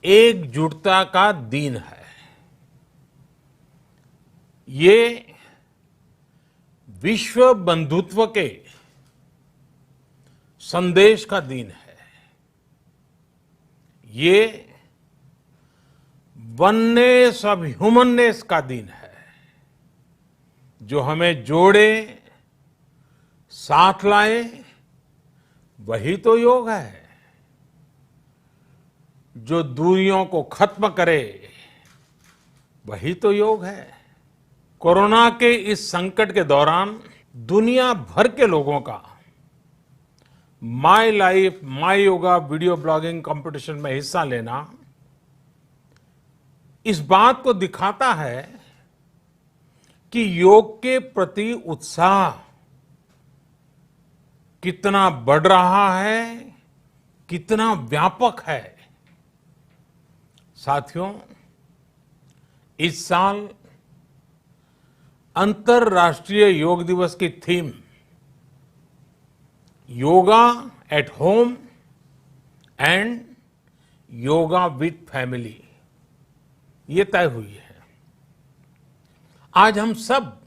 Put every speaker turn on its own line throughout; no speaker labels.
एकजुटता का दिन है। ये विश्व बंधुत्व के संदेश का दिन है। ये वननेस ऑफ ह्यूमननेस का दिन है, जो हमें जोड़े, साथ लाए, वही तो योग है। जो दूरियों को खत्म करे, वही तो योग है। कोरोना के इस संकट के दौरान दुनिया भर के लोगों का my life my yoga video blogging competition में हिस्सा लेना इस बात को दिखाता है कि योग के प्रति उत्साह कितना बढ़ रहा है, कितना व्यापक है। साथियों, इस साल अंतर्राष्ट्रीय योग दिवस की theme yoga at home and yoga with family ये तय हुई है। आज हम सब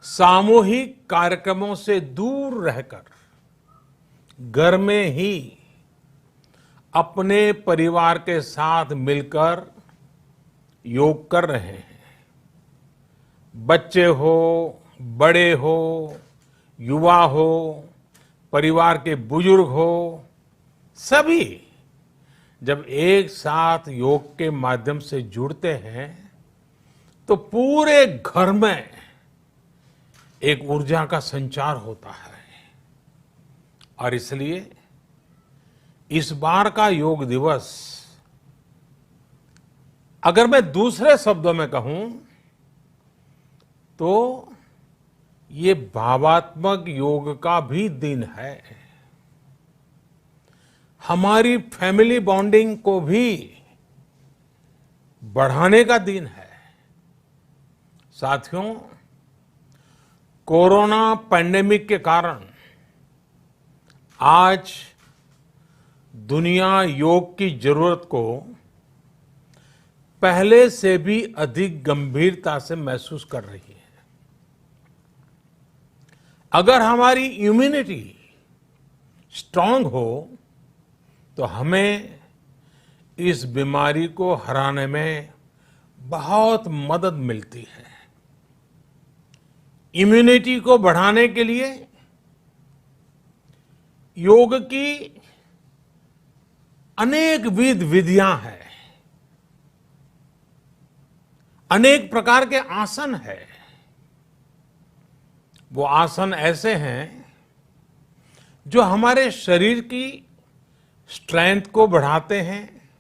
सामूहिक कार्यक्रमों से दूर रहकर घर में ही अपने परिवार के साथ मिलकर योग कर रहे हैं। बच्चे हो, बड़े हो, युवा हो, परिवार के बुजुर्ग हो, सभी जब एक साथ योग के माध्यम से जुड़ते हैं तो पूरे घर में एक ऊर्जा का संचार होता है। और इसलिए इस बार का योग दिवस, अगर मैं दूसरे शब्दों में कहूं तो ये भावात्मक योग का भी दिन है। हमारी फैमिली बॉन्डिंग को भी बढ़ाने का दिन है। साथियों, कोरोना पैंडेमिक के कारण आज दुनिया योग की जरूरत को पहले से भी अधिक गंभीरता से महसूस कर रही है। अगर हमारी इम्यूनिटी स्ट्रांग हो तो हमें इस बीमारी को हराने में बहुत मदद मिलती है। इम्यूनिटी को बढ़ाने के लिए योग की अनेक विधियां हैं, अनेक प्रकार के आसन हैं। वो आसन ऐसे हैं जो हमारे शरीर की स्ट्रेंथ को बढ़ाते हैं,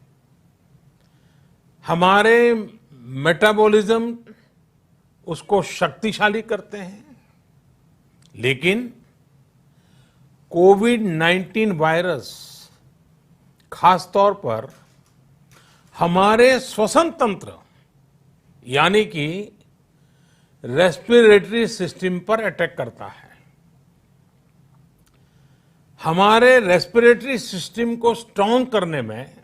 हमारे मेटाबॉलिज्म उसको शक्तिशाली करते हैं। लेकिन कोविड-19 वायरस खासतौर पर हमारे श्वसन तंत्र यानी कि रेस्पिरेटरी सिस्टम पर अटैक करता है। हमारे रेस्पिरेटरी सिस्टम को स्ट्रांग करने में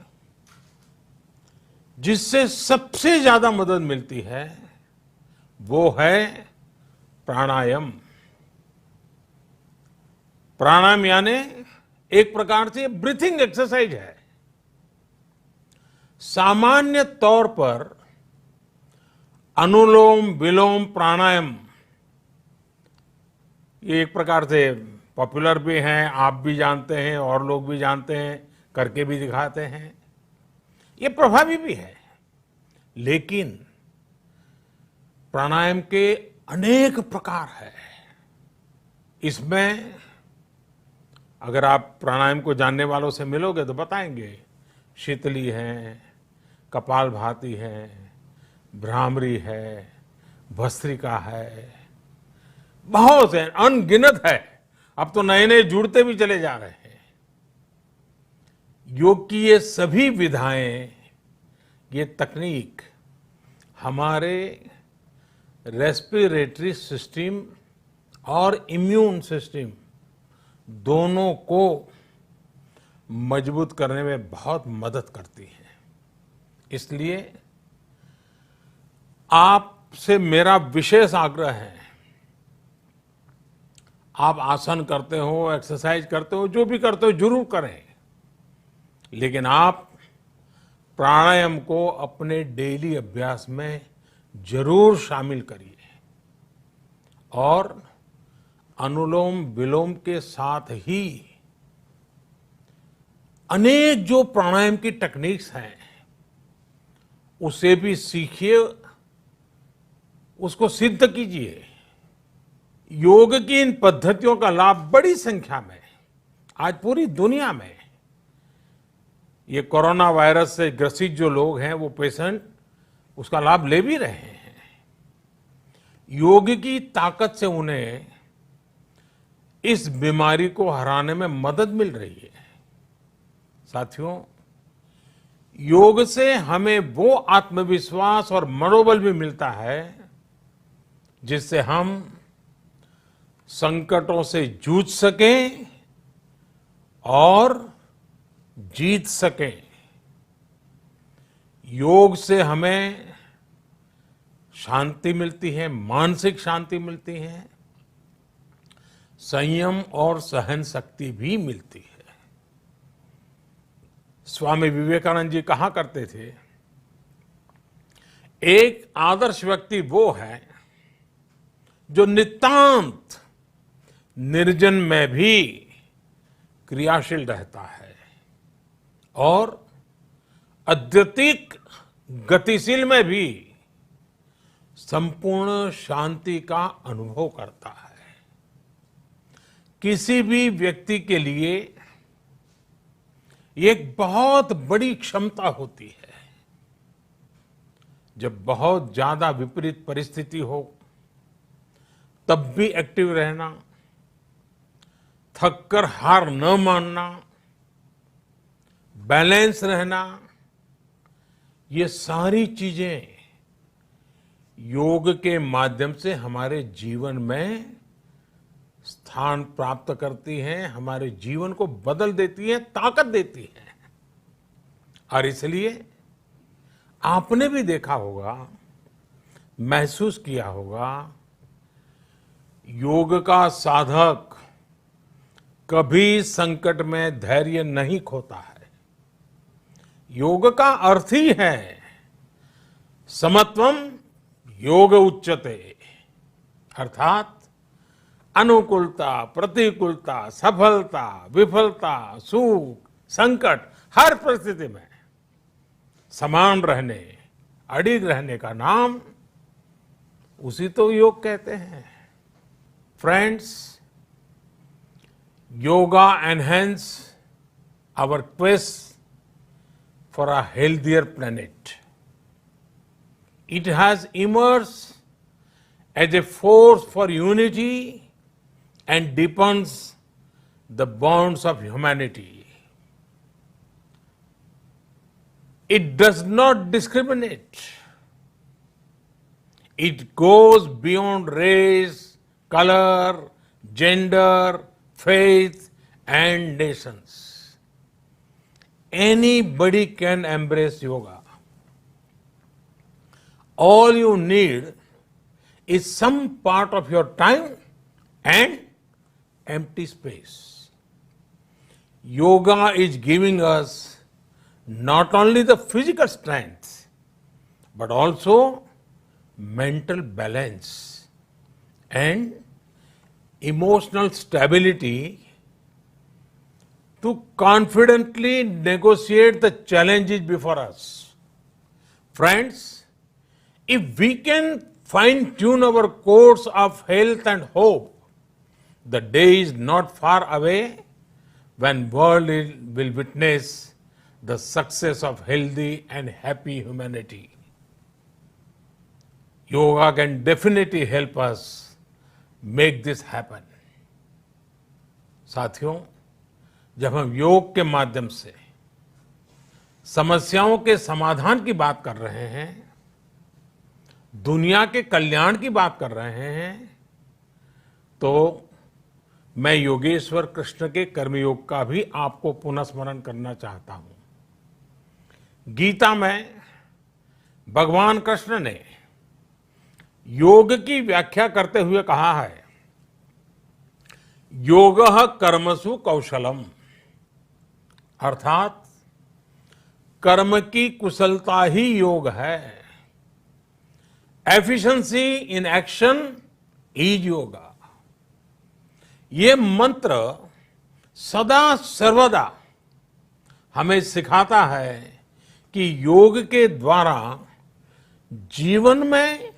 जिससे सबसे ज्यादा मदद मिलती है वो है प्राणायाम। प्राणायाम यानी एक प्रकार से ब्रीथिंग एक्सरसाइज है। सामान्य तौर पर अनुलोम विलोम प्राणायाम ये एक प्रकार से पॉपुलर भी हैं, आप भी जानते हैं और लोग भी जानते हैं, करके भी दिखाते हैं। ये प्रभावी भी है। लेकिन प्राणायाम के अनेक प्रकार हैं। इसमें अगर आप प्राणायाम को जानने वालों से मिलोगे तो बताएंगे शीतली है, कपालभाति है, भ्रामरी है, भस्त्रिका है, बहुत है, अनगिनत है। अब तो नए नए जुड़ते भी चले जा रहे हैं। योग की ये सभी विधाएं, ये तकनीक हमारे रेस्पिरेटरी सिस्टम और इम्यून सिस्टम दोनों को मजबूत करने में बहुत मदद करती हैं। इसलिए आपसे मेरा विशेष आग्रह है, आप आसन करते हो, एक्सरसाइज करते हो, जो भी करते हो जरूर करें, लेकिन आप प्राणायाम को अपने डेली अभ्यास में जरूर शामिल करिए और अनुलोम विलोम के साथ ही अनेक जो प्राणायाम की टेक्निक्स हैं उसे भी सीखिए, उसको सिद्ध कीजिए। योग की इन पद्धतियों का लाभ बड़ी संख्या में आज पूरी दुनिया में ये कोरोना वायरस से ग्रसित जो लोग हैं वो पेशेंट उसका लाभ ले भी रहे हैं। योग की ताकत से उन्हें इस बीमारी को हराने में मदद मिल रही है। साथियों, योग से हमें वो आत्मविश्वास और मनोबल भी मिलता है जिससे हम संकटों से जूझ सकें और जीत सकें। योग से हमें शांति मिलती है, मानसिक शांति मिलती है, संयम और सहन शक्ति भी मिलती है। स्वामी विवेकानंद जी कहा करते थे, एक आदर्श व्यक्ति वो है जो नितांत निर्जन में भी क्रियाशील रहता है और अत्यधिक गतिशील में भी संपूर्ण शांति का अनुभव करता है। किसी भी व्यक्ति के लिए एक बहुत बड़ी क्षमता होती है, जब बहुत ज्यादा विपरीत परिस्थिति हो तब भी एक्टिव रहना, थककर हार न मानना, बैलेंस रहना, ये सारी चीजें योग के माध्यम से हमारे जीवन में स्थान प्राप्त करती हैं, हमारे जीवन को बदल देती हैं, ताकत देती हैं। और इसलिए आपने भी देखा होगा, महसूस किया होगा, योग का साधक कभी संकट में धैर्य नहीं खोता है। योग का अर्थ ही है समत्वम योग उच्यते, अर्थात अनुकूलता, प्रतिकूलता, सफलता, विफलता, सुख, संकट, हर परिस्थिति में समान रहने, अडिग रहने का नाम उसी तो योग कहते हैं। Friends, yoga enhance our quest for a healthier planet. It has emerged as a force for unity and deepens the bonds of humanity. It does not discriminate. It goes beyond race, color, gender, faith, and nations. Anybody can embrace yoga. All you need is some part of your time and empty space. Yoga is giving us not only the physical strength, but also mental balance and emotional stability to confidently negotiate the challenges before us. Friends, if we can fine-tune our course of health and hope, the day is not far away when world will witness the success of healthy and happy humanity. Yoga can definitely help us make this happen. साथियों, जब हम योग के माध्यम से समस्याओं के समाधान की बात कर रहे हैं, दुनिया के कल्याण की बात कर रहे हैं, तो मैं योगेश्वर कृष्ण के कर्मयोग का भी आपको पुनः स्मरण करना चाहता हूं। गीता में भगवान कृष्ण ने योग की व्याख्या करते हुए कहा है, योगः कर्मसु कौशलम, अर्थात कर्म की कुशलता ही योग है। Efficiency in action is yoga. ये मंत्र सदा सर्वदा हमें सिखाता है कि योग के द्वारा जीवन में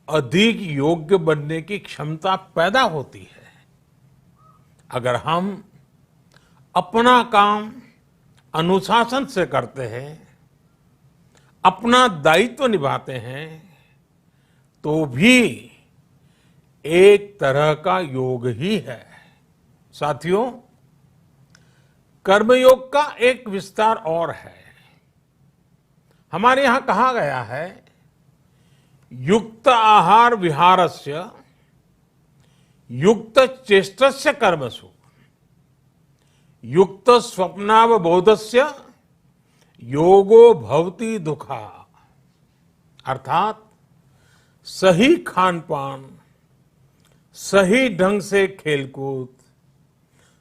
अधिक योग्य बनने की क्षमता पैदा होती है। अगर हम अपना काम अनुशासन से करते हैं, अपना दायित्व निभाते हैं, तो भी एक तरह का योग ही है। साथियों, कर्मयोग का एक विस्तार और है। हमारे यहां कहा गया है, युक्त आहार विहारस्य युक्त चेष्टस्य कर्मसु युक्त स्वप्नावबोधस्य योगो भवति दुखा। अर्थात सही खान पान, सही ढंग से खेलकूद,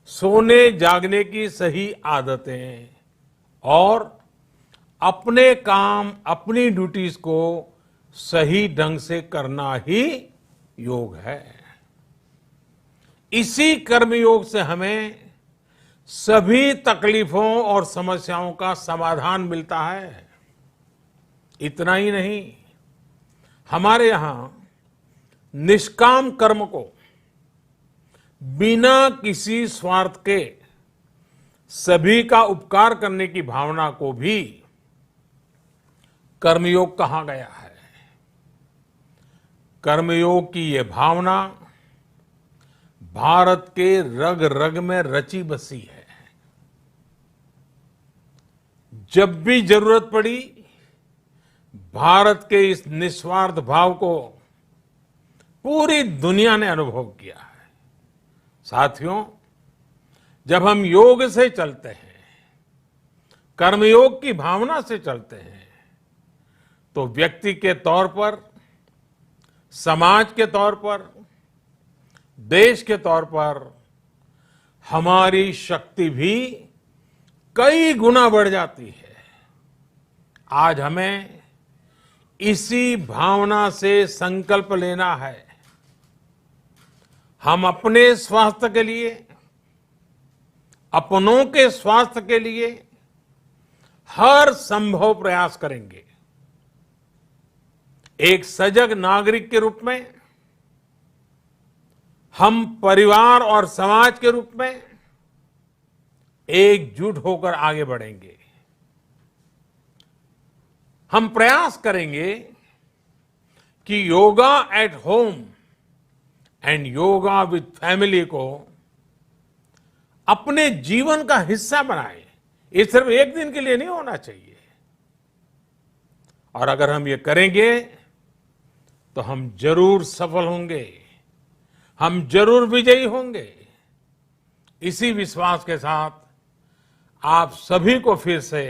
सोने जागने की सही आदतें और अपने काम, अपनी ड्यूटीज को सही ढंग से करना ही योग है। इसी कर्मयोग से हमें सभी तकलीफों और समस्याओं का समाधान मिलता है। इतना ही नहीं, हमारे यहां निष्काम कर्म को बिना किसी स्वार्थ के सभी का उपकार करने की भावना को भी कर्मयोग कहा गया है। कर्मयोग की ये भावना भारत के रग रग में रची बसी है। जब भी जरूरत पड़ी, भारत के इस निस्वार्थ भाव को पूरी दुनिया ने अनुभव किया है। साथियों, जब हम योग से चलते हैं, कर्मयोग की भावना से चलते हैं, तो व्यक्ति के तौर पर, समाज के तौर पर, देश के तौर पर हमारी शक्ति भी कई गुना बढ़ जाती है। आज हमें इसी भावना से संकल्प लेना है। हम अपने स्वास्थ्य के लिए, अपनों के स्वास्थ्य के लिए हर संभव प्रयास करेंगे। एक सजग नागरिक के रूप में हम परिवार और समाज के रूप में एकजुट होकर आगे बढ़ेंगे। हम प्रयास करेंगे कि yoga at home and yoga with family को अपने जीवन का हिस्सा बनाएं। ये सिर्फ एक दिन के लिए नहीं होना चाहिए। और अगर हम ये करेंगे तो हम जरूर सफल होंगे, हम जरूर विजयी होंगे। इसी विश्वास के साथ आप सभी को फिर से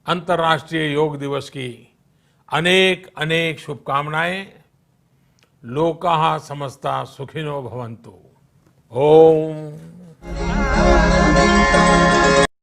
अंतर्राष्ट्रीय योग दिवस की अनेक अनेक शुभकामनाएं। लोकाः समस्ता सुखिनो भवन्तु। ओम।